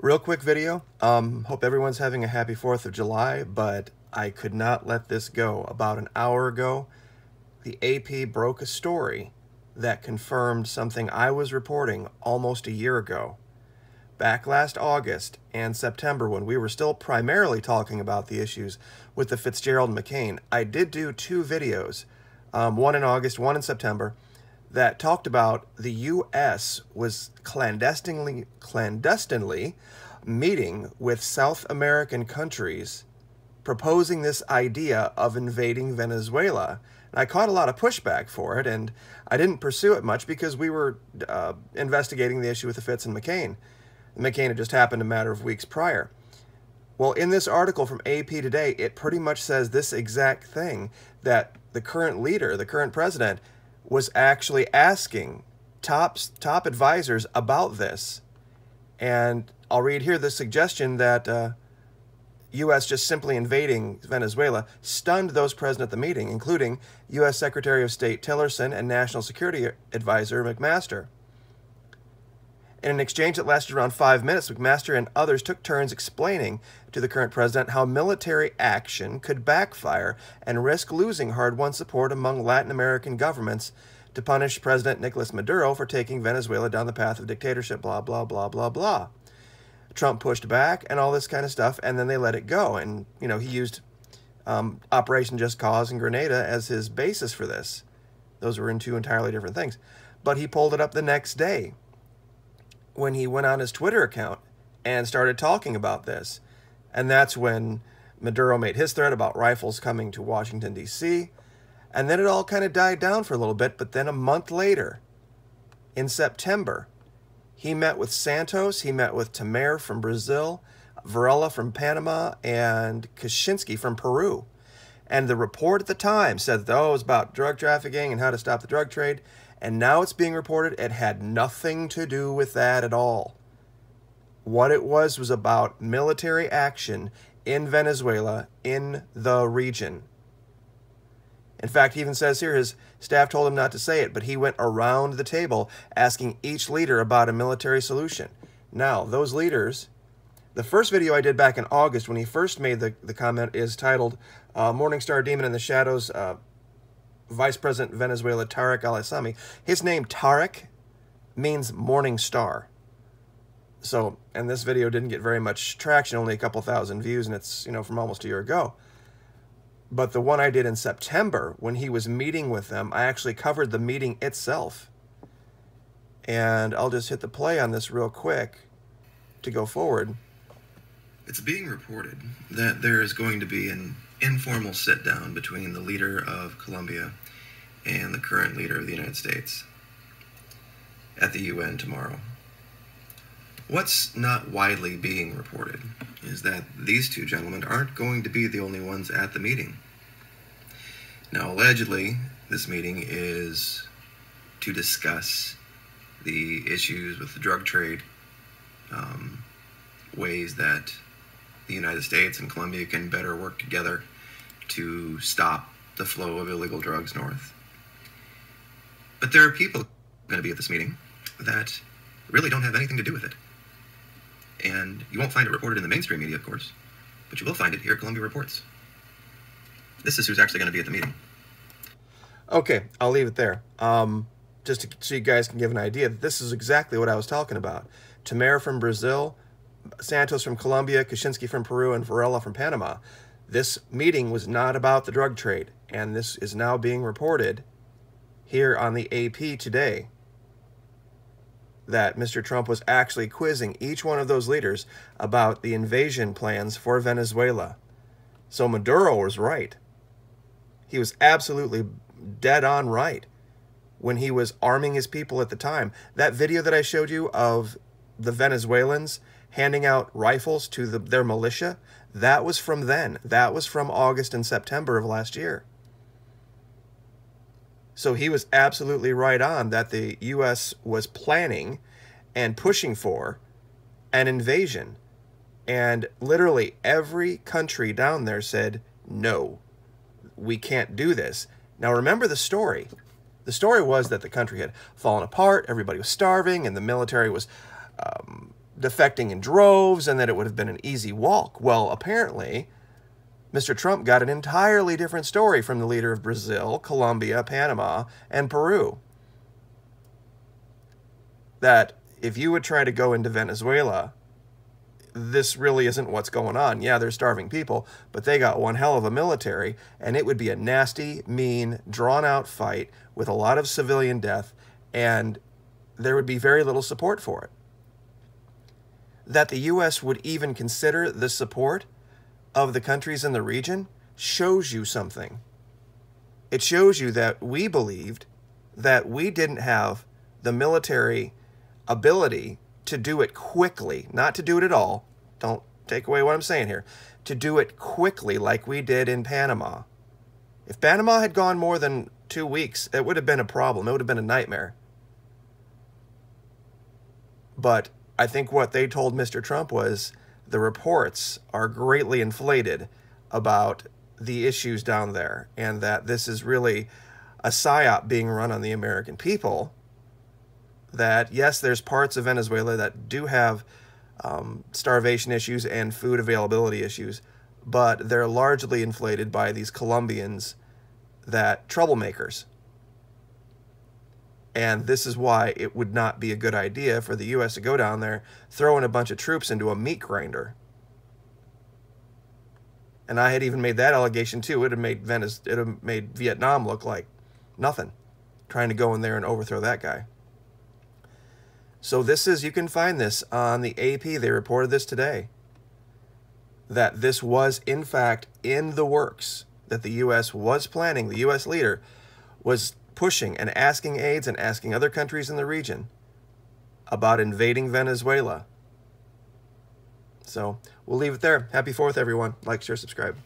Real quick video. Hope everyone's having a happy 4th of July, but I could not let this go. About an hour ago, the AP broke a story that confirmed something I was reporting almost a year ago. Back last August and September, when we were still primarily talking about the issues with the Fitzgerald and McCain, I did do two videos, one in August, one in September, that talked about the U.S. was clandestinely meeting with South American countries proposing this idea of invading Venezuela. And I caught a lot of pushback for it, and I didn't pursue it much because we were investigating the issue with the Fitz and McCain. McCain had just happened a matter of weeks prior. Well, in this article from AP Today, it pretty much says this exact thing, that the current leader, the current president, was actually asking top advisors about this. And I'll read here the suggestion that U.S. just simply invading Venezuela stunned those present at the meeting, including U.S. Secretary of State Tillerson and National Security Advisor McMaster. In an exchange that lasted around 5 minutes, McMaster and others took turns explaining to the current president how military action could backfire and risk losing hard-won support among Latin American governments to punish President Nicolas Maduro for taking Venezuela down the path of dictatorship, blah, blah, blah, blah, blah. Trump pushed back and all this kind of stuff, and then they let it go. And, you know, he used Operation Just Cause and Grenada as his basis for this. Those were in two entirely different things. But he pulled it up the next day when he went on his Twitter account and started talking about this. And that's when Maduro made his threat about rifles coming to Washington, D.C., and then it all kind of died down for a little bit. But then a month later, in September, he met with Santos, he met with Temer from Brazil, Varela from Panama, and Kaczynski from Peru. And the report at the time said that, oh, it was about drug trafficking and how to stop the drug trade. And now it's being reported it had nothing to do with that at all. What it was about military action in Venezuela, in the region. In fact, he even says here his staff told him not to say it, but he went around the table asking each leader about a military solution. Now, those leaders, the first video I did back in August when he first made the comment is titled Morningstar Demon in the Shadows, Vice President Venezuela Tariq al-Assami. His name, Tariq, means morning star. So, and this video didn't get very much traction, only a couple thousand views, and it's, you know, from almost a year ago. But the one I did in September, when he was meeting with them, I actually covered the meeting itself. And I'll just hit the play on this real quick to go forward. It's being reported that there is going to be an informal sit-down between the leader of Colombia and the current leader of the United States at the UN tomorrow. What's not widely being reported is that these two gentlemen aren't going to be the only ones at the meeting. Now, allegedly, this meeting is to discuss the issues with the drug trade, ways that the United States and Colombia can better work together to stop the flow of illegal drugs north. But there are people going to be at this meeting that really don't have anything to do with it. And you won't find it reported in the mainstream media, of course, but you will find it here at Columbia Reports. This is who's actually going to be at the meeting. Okay, I'll leave it there. Just so you guys can give an idea, this is exactly what I was talking about. Temer from Brazil, Santos from Colombia, Kaczynski from Peru, and Varela from Panama. This meeting was not about the drug trade, and this is now being reported here on the AP today, that Mr. Trump was actually quizzing each one of those leaders about the invasion plans for Venezuela. So Maduro was right. He was absolutely dead on right when he was arming his people at the time. That video that I showed you of the Venezuelans handing out rifles to their militia, that was from then. That was from August and September of last year. So he was absolutely right on that the U.S. was planning and pushing for an invasion. And literally every country down there said, no, we can't do this. Now remember the story. The story was that the country had fallen apart, everybody was starving, and the military was defecting in droves and that it would have been an easy walk. Well, apparently, Mr. Trump got an entirely different story from the leader of Brazil, Colombia, Panama, and Peru. That if you would try to go into Venezuela, this really isn't what's going on. Yeah, they're starving people, but they got one hell of a military, and it would be a nasty, mean, drawn-out fight with a lot of civilian death, and there would be very little support for it. That the U.S. would even consider the support of the countries in the region shows you something. It shows you that we believed that we didn't have the military ability to do it quickly, not to do it at all. Don't take away what I'm saying here. To do it quickly like we did in Panama. If Panama had gone more than 2 weeks, it would have been a problem. It would have been a nightmare. But I think what they told Mr. Trump was the reports are greatly inflated about the issues down there, and that this is really a psyop being run on the American people. That, yes, there's parts of Venezuela that do have starvation issues and food availability issues, but they're largely inflated by these Colombians, that troublemakers. And this is why it would not be a good idea for the U.S. to go down there, throw in a bunch of troops into a meat grinder. And I had even made that allegation too. It had made Vietnam look like nothing, trying to go in there and overthrow that guy. So this is, you can find this on the AP. They reported this today, that this was in fact in the works, that the U.S. was planning, the U.S. leader was pushing and asking aides and asking other countries in the region about invading Venezuela. So we'll leave it there. Happy 4th, everyone. Like, share, subscribe.